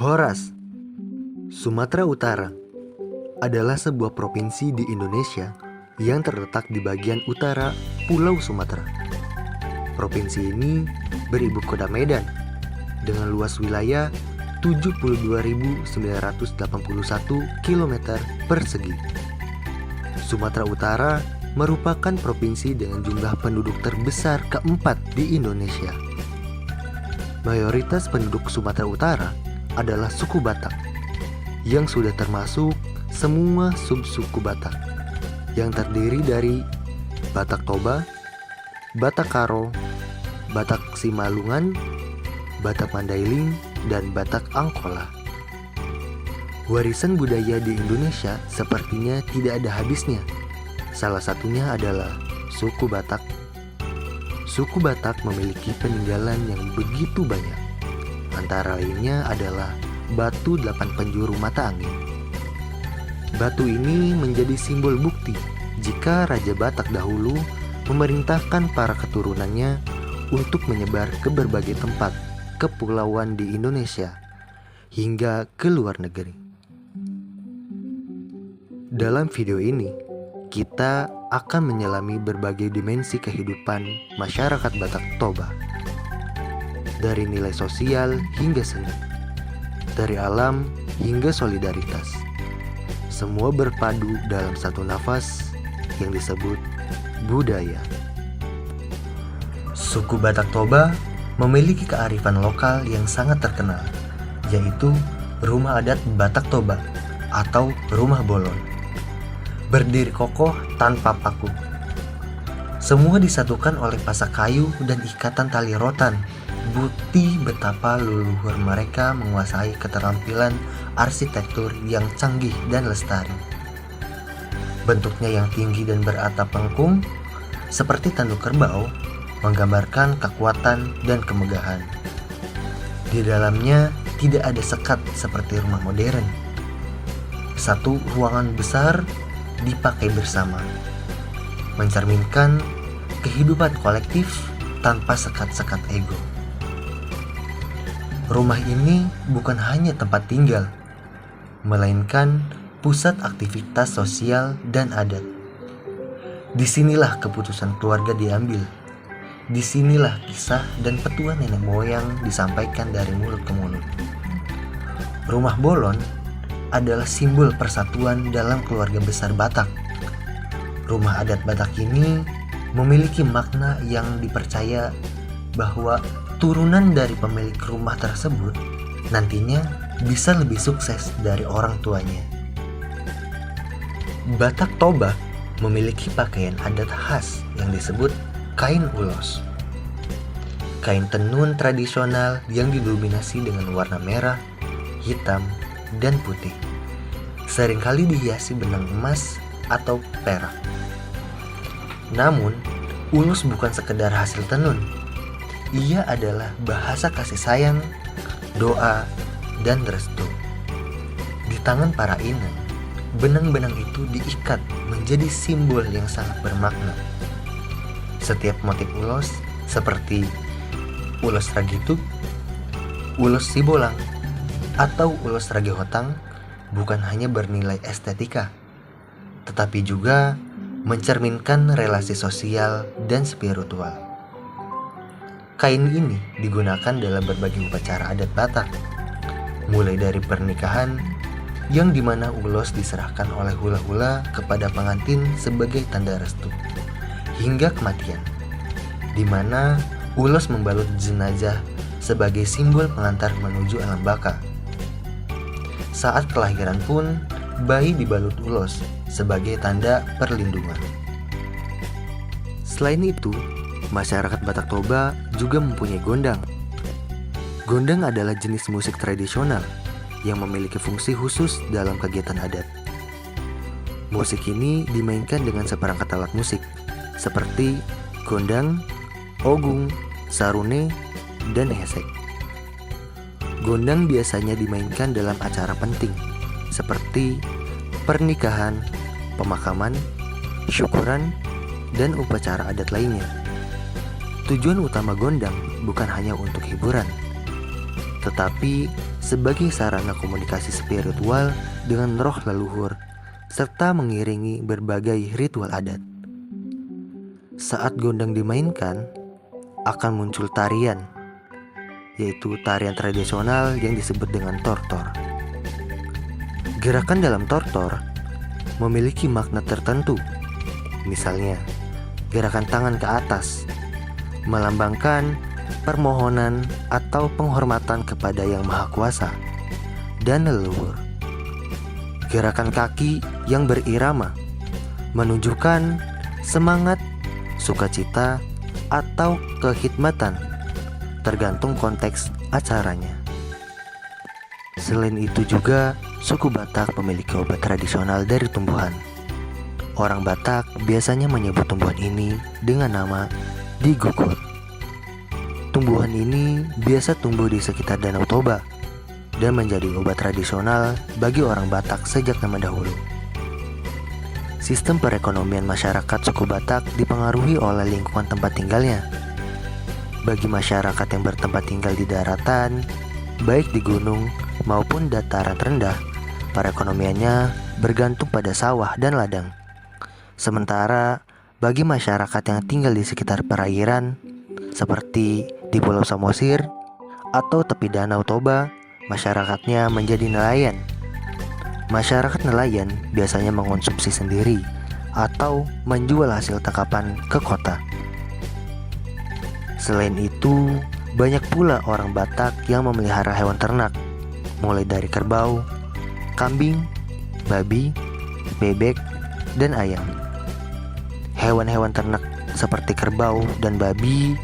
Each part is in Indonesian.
Horas, Sumatera Utara adalah sebuah provinsi di Indonesia yang terletak di bagian utara Pulau Sumatera. Provinsi ini beribu kota Medan dengan luas wilayah 72.981 km persegi. Sumatera Utara merupakan provinsi dengan jumlah penduduk terbesar keempat di Indonesia. Mayoritas penduduk Sumatera Utara adalah suku Batak yang sudah termasuk semua subsuku Batak yang terdiri dari Batak Toba, Batak Karo, Batak Simalungun, Batak Mandailing, dan Batak Angkola. Warisan budaya di Indonesia sepertinya tidak ada habisnya. Salah satunya adalah suku Batak. Suku Batak memiliki peninggalan yang begitu banyak. Antara lainnya adalah batu 8 penjuru mata angin. Batu ini menjadi simbol bukti jika Raja Batak dahulu memerintahkan para keturunannya untuk menyebar ke berbagai tempat kepulauan di Indonesia hingga ke luar negeri. Dalam video ini, kita akan menyelami berbagai dimensi kehidupan masyarakat Batak Toba. Dari nilai sosial hingga seni, dari alam hingga solidaritas. Semua berpadu dalam satu nafas yang disebut budaya. Suku Batak Toba memiliki kearifan lokal yang sangat terkenal, yaitu rumah adat Batak Toba atau rumah bolon. Berdiri kokoh tanpa paku. Semua disatukan oleh pasak kayu dan ikatan tali rotan, bukti betapa leluhur mereka menguasai keterampilan arsitektur yang canggih dan lestari. Bentuknya yang tinggi dan beratap lengkung, seperti tanduk kerbau, menggambarkan kekuatan dan kemegahan. Di dalamnya tidak ada sekat seperti rumah modern. Satu ruangan besar dipakai bersama, mencerminkan kehidupan kolektif tanpa sekat-sekat ego. Rumah ini bukan hanya tempat tinggal, melainkan pusat aktivitas sosial dan adat. Disinilah keputusan keluarga diambil. Disinilah kisah dan petuah nenek moyang disampaikan dari mulut ke mulut. Rumah bolon adalah simbol persatuan dalam keluarga besar Batak. Rumah adat Batak ini memiliki makna yang dipercaya bahwa turunan dari pemilik rumah tersebut nantinya bisa lebih sukses dari orang tuanya. Batak Toba memiliki pakaian adat khas yang disebut kain ulos. Kain tenun tradisional yang didominasi dengan warna merah, hitam, dan putih. Seringkali dihiasi benang emas atau perak. Namun, ulos bukan sekedar hasil tenun. Ia adalah bahasa kasih sayang, doa, dan restu. Di tangan para inang, benang-benang itu diikat menjadi simbol yang sangat bermakna. Setiap motif ulos seperti ulos ragituk, ulos sibolang, atau ulos ragehotang bukan hanya bernilai estetika, tetapi juga mencerminkan relasi sosial dan spiritual. Kain ini digunakan dalam berbagai upacara adat Batak, mulai dari pernikahan yang dimana ulos diserahkan oleh hula-hula kepada pengantin sebagai tanda restu, hingga kematian, dimana ulos membalut jenazah sebagai simbol pengantar menuju alam baka. Saat kelahiran pun, bayi dibalut ulos sebagai tanda perlindungan. Selain itu, masyarakat Batak Toba juga mempunyai gondang. Gondang adalah jenis musik tradisional yang memiliki fungsi khusus dalam kegiatan adat. Musik ini dimainkan dengan seperangkat alat musik seperti gondang, ogung, sarune, dan esek. Gondang biasanya dimainkan dalam acara penting seperti pernikahan, pemakaman, syukuran, dan upacara adat lainnya. Tujuan utama gondang bukan hanya untuk hiburan, tetapi sebagai sarana komunikasi spiritual dengan roh leluhur, serta mengiringi berbagai ritual adat. Saat gondang dimainkan, akan muncul tarian, yaitu tarian tradisional yang disebut dengan tortor. Gerakan dalam tortor memiliki makna tertentu. Misalnya, gerakan tangan ke atas melambangkan permohonan atau penghormatan kepada Yang Maha Kuasa dan leluhur. Gerakan kaki yang berirama menunjukkan semangat, sukacita, atau kekhidmatan, tergantung konteks acaranya. Selain itu juga, suku Batak memiliki obat tradisional dari tumbuhan. Orang Batak biasanya menyebut tumbuhan ini dengan nama digugur. Tumbuhan ini biasa tumbuh di sekitar Danau Toba dan menjadi obat tradisional bagi orang Batak sejak zaman dahulu. Sistem perekonomian masyarakat suku Batak dipengaruhi oleh lingkungan tempat tinggalnya. Bagi masyarakat yang bertempat tinggal di daratan, baik di gunung maupun dataran rendah, perekonomiannya bergantung pada sawah dan ladang. Sementara bagi masyarakat yang tinggal di sekitar perairan, seperti di Pulau Samosir atau tepi Danau Toba, masyarakatnya menjadi nelayan. Masyarakat nelayan biasanya mengonsumsi sendiri atau menjual hasil tangkapan ke kota. Selain itu, banyak pula orang Batak yang memelihara hewan ternak, mulai dari kerbau, kambing, babi, bebek, dan ayam. Hewan-hewan ternak seperti kerbau dan babi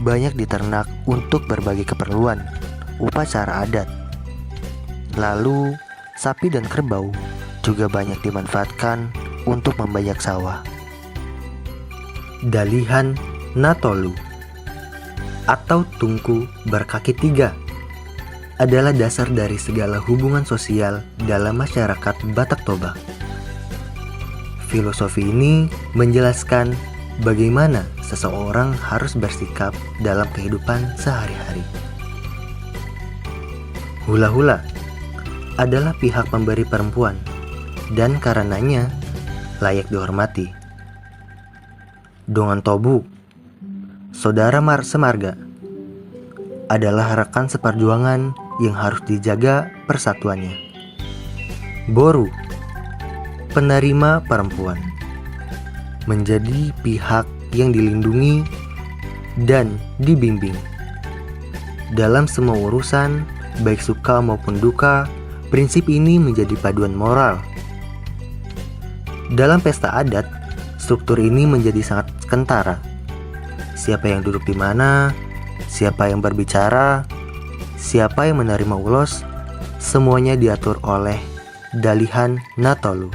banyak diternak untuk berbagai keperluan upacara adat. Lalu, sapi dan kerbau juga banyak dimanfaatkan untuk membajak sawah. Dalihan Natolu atau tungku berkaki tiga adalah dasar dari segala hubungan sosial dalam masyarakat Batak Toba. Filosofi ini menjelaskan bagaimana seseorang harus bersikap dalam kehidupan sehari-hari. Hula-hula adalah pihak pemberi perempuan dan karenanya layak dihormati. Dongan Tobu, saudara semarga, adalah rekan seperjuangan yang harus dijaga persatuannya. Boru, penerima perempuan, menjadi pihak yang dilindungi dan dibimbing dalam semua urusan, baik suka maupun duka. Prinsip ini menjadi paduan moral. Dalam pesta adat, struktur ini menjadi sangat kentara. Siapa yang duduk di mana, siapa yang berbicara, siapa yang menerima ulos, semuanya diatur oleh Dalihan Natolu.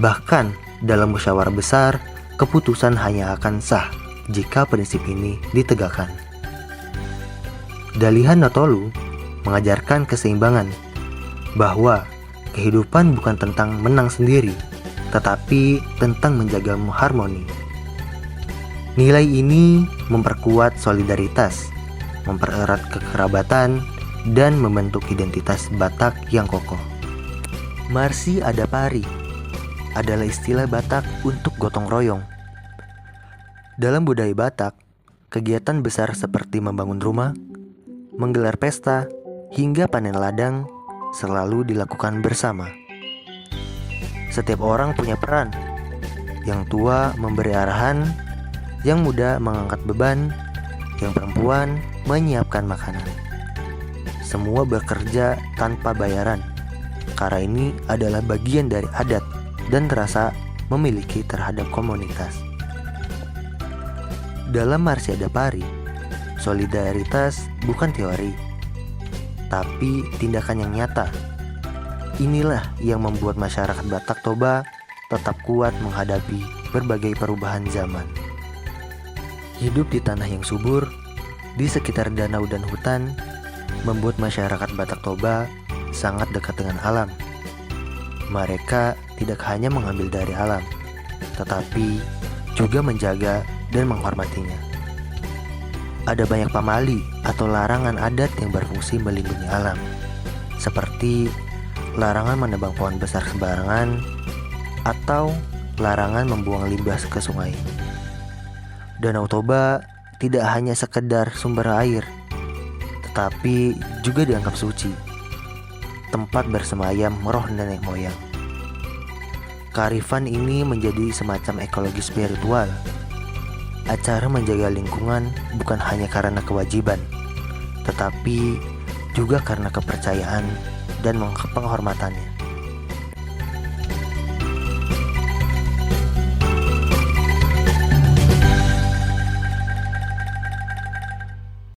Bahkan dalam musyawarah besar, keputusan hanya akan sah jika prinsip ini ditegakkan. Dalihan Natolu mengajarkan keseimbangan, bahwa kehidupan bukan tentang menang sendiri, tetapi tentang menjaga harmoni. Nilai ini memperkuat solidaritas, mempererat kekerabatan, dan membentuk identitas Batak yang kokoh. Marsi Adapari adalah istilah Batak untuk gotong royong. Dalam budaya Batak, kegiatan besar seperti membangun rumah, menggelar pesta, hingga panen ladang selalu dilakukan bersama. Setiap orang punya peran. Yang tua memberi arahan, yang muda mengangkat beban, yang perempuan menyiapkan makanan. Semua bekerja tanpa bayaran, karena ini adalah bagian dari adat dan rasa memiliki terhadap komunitas. Dalam Marsi Adapari, solidaritas bukan teori, tapi tindakan yang nyata. Inilah yang membuat masyarakat Batak Toba tetap kuat menghadapi berbagai perubahan zaman. Hidup di tanah yang subur, di sekitar danau dan hutan, membuat masyarakat Batak Toba sangat dekat dengan alam. Mereka tidak hanya mengambil dari alam, tetapi juga menjaga dan menghormatinya. Ada banyak pamali atau larangan adat yang berfungsi melindungi alam. seperti larangan menebang pohon besar sembarangan atau larangan membuang limbah ke sungai. Danau Toba tidak hanya sekedar sumber air, tetapi juga dianggap suci, tempat bersemayam roh nenek moyang. Kearifan ini menjadi semacam ekologi spiritual. Acara menjaga lingkungan bukan hanya karena kewajiban, tetapi juga karena kepercayaan dan penghormatannya.